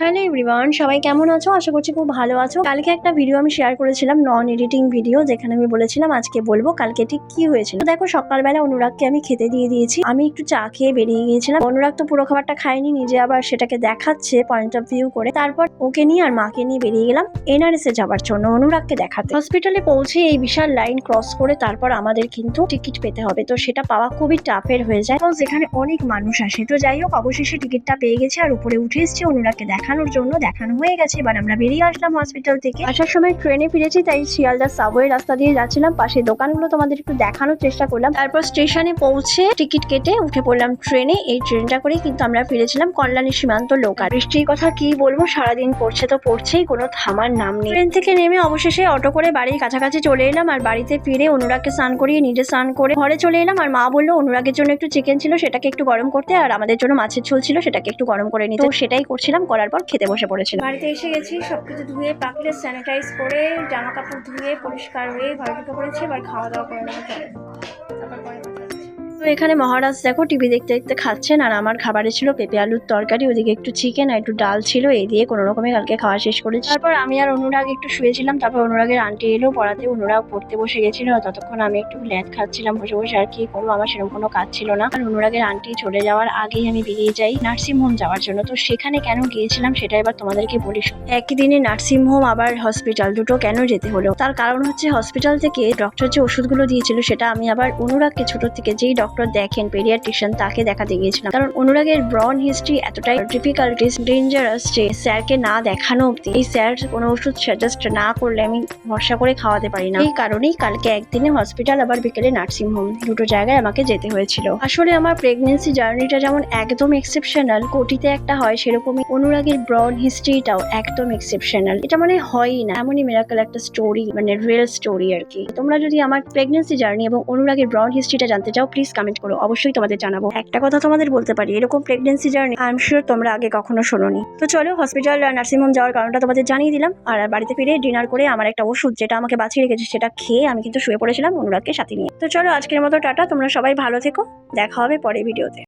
Hello everyone, সবাই কেমন আছো? আশা করছি খুব ভালো আছো। কালকে একটা ভিডিও আমি শেয়ার করেছিলাম, নন এডিটিং ভিডিও, যেখানে আমি বলেছিলাম আজকে বলবো কালকে ঠিক কি হয়েছিল। তো দেখো, সকালবেলা অনুরাগকে আমি খেতে দিয়ে দিয়েছি। আমি একটু চা খেয়ে বেরিয়ে গিয়েছিলাম। অনুরাগ তো পুরো খাবারটা খায়নি, নিজে আবার সেটাকে দেখাচ্ছে পয়েন্ট অফ ভিউ করে। তারপর ওকে নিয়ে আর মাকে নিয়ে বেরিয়ে গেলাম এনআরএস এ যাওয়ার জন্য অনুরাগকে দেখাতে। হসপিটালে পৌঁছে এই বিশাল লাইন ক্রস করে তারপর আমাদের কিন্তু টিকিট পেতে হবে। তো সেটা পাওয়া খুবই টাফের হয়ে যায়, কারণ যেখানে অনেক মানুষ আসে। তো যাই হোক, অবশেষে টিকিটটা পেয়ে গেছি আর উপরে উঠে এসেছি অনুরাগকে দেখানোর জন্য। দেখানো হয়ে গেছে, এবার আমরা বেরিয়ে আসলাম হসপিটাল থেকে। আসার সময় ট্রেনে ফিরেছি, তাই শিয়ালদা সাবওয়ে রাস্তা দিয়ে যাচ্ছিলাম। পাশে দোকানগুলো তোমাদের একটু দেখানোর চেষ্টা করলাম। তারপর স্টেশনে পৌঁছে টিকিট কেটে উঠে পড়লাম ট্রেনে। এই ট্রেনটা করেই কিন্তু আমরা ফিরেছিলাম কল্যাণী সীমান্ত লোকাল। বৃষ্টির কথা কি বলবো, সারাদিন পড়ছে তো পড়ছেই, কোনো থামার নাম নেই। ট্রেন থেকে নেমে অবশেষে অটো করে বাড়ির কাছাকাছি চলে এলাম। আর বাড়িতে ফিরে অনুরাগকে স্নান করিয়ে নিজে স্নান করে ঘরে চলে এলাম। আর মা বললো অনুরাগের জন্য একটু চিকেন ছিল, সেটাকে একটু গরম করতে, আর আমাদের জন্য মাছের ঝোল ছিল, সেটাকে একটু গরম করে নিতে। তো সেটাই করছিলাম, করার পর খেতে বসে পড়েছিলাম। বাড়িতে এসে গেছি, সবকিছু ধুয়ে পাকলে স্যানিটাইজ করে জামা কাপড় ধুয়ে পরিষ্কার হয়ে ঘরে ঢুকে পড়েছি। এবার খাওয়া দাওয়া করে নেবো, তারপর পরে কথা হচ্ছে। তো এখানে মহারাজ দেখো টিভি দেখতে দেখতে খাচ্ছেন, আর আমার খাবারে ছিল পেঁপে আলুর তরকারি, ওদিকে একটু চিকেন আর একটু ডাল ছিল। এই দিয়ে কোনো রকমে কালকে খাওয়া শেষ করেছি। তারপর আমি আর অনুরাগ একটু শুয়েছিলাম। তারপর অনুরাগের আন্টি এলো পড়াতে, অনুরাগ পড়তে বসে গেছিল। ততক্ষণ আমি একটু ল্যাদ খাচ্ছিলাম বসে বসে। আর কি করবো, আমার সেরকম কোনো কাজ ছিল না। আর অনুরাগের আন্টি চলে যাওয়ার আগেই আমি বেরিয়ে যাই নার্সিং হোম যাওয়ার জন্য। তো সেখানে কেন গিয়েছিলাম সেটা এবার তোমাদেরকে বলি। একই দিনে নার্সিং হোম আবার হসপিটাল দুটো কেন যেতে হলো, তার কারণ হচ্ছে হসপিটাল থেকে ডক্টর যে ওষুধগুলো দিয়েছিল সেটা আমি আবার অনুরাগকে ছোট থেকে যেই ডক্টর দেখেন পেডিয়াট্রিশিয়ান, তাকে দেখাতে গিয়েছিলাম। কারণ অনুরাগের ব্রন হিস্ট্রি এতটাই ডিফিকাল্টিস ডেঞ্জারাস যে স্যারকে না দেখানো অব্দি, এই স্যার কোনো ওষুধ সাজেস্ট না করলে আমি ভরসা করে খাওয়াতে পারি না। এই কারণেই কালকে একদিনে হসপিটাল আবার বিকেলে নার্সিং হোম, দুটো জায়গায় আমাকে যেতে হয়েছিল। আসলে আমার প্রেগনেন্সি জার্নিটা যেমন একদম এক্সেপশনাল, কোটিতে একটা হয়, সেরকমই অনুরাগের ব্রন হিস্ট্রিটাও একদম এক্সেপশনাল। এটা মানে হয়ই না, এমনই মিরাকল একটা স্টোরি, মানে রিয়েল স্টোরি আর কি। তোমরা যদি আমার প্রেগনেন্সি জার্নি এবং অনুরাগের ব্রন হিস্ট্রিটা জানতে চাও, প্লিজ কমেন্ট করো, অবশ্যই তোমাদের জানাবো। একটা কথা তোমাদের বলতে পারি, এরকম pregnancy journey I am sure তোমরা আগে কখনো শোনোনি। তো চলো, হসপিটাল আর নার্সিং হোম যাওয়ার কারণটা তোমাদের জানিয়ে দিলাম। আর বাড়িতে ফিরে ডিনার করে আমার একটা ওষুধ যেটা আমাকে বাঁচিয়ে রেখেছে সেটা খেয়ে আমি কিন্তু শুয়ে পড়েছিলাম অনুরাগকে সাথে নিয়ে। তো চলো, আজকের মতো টাটা, তোমরা সবাই ভালো থেকো, দেখা হবে পরের ভিডিওতে।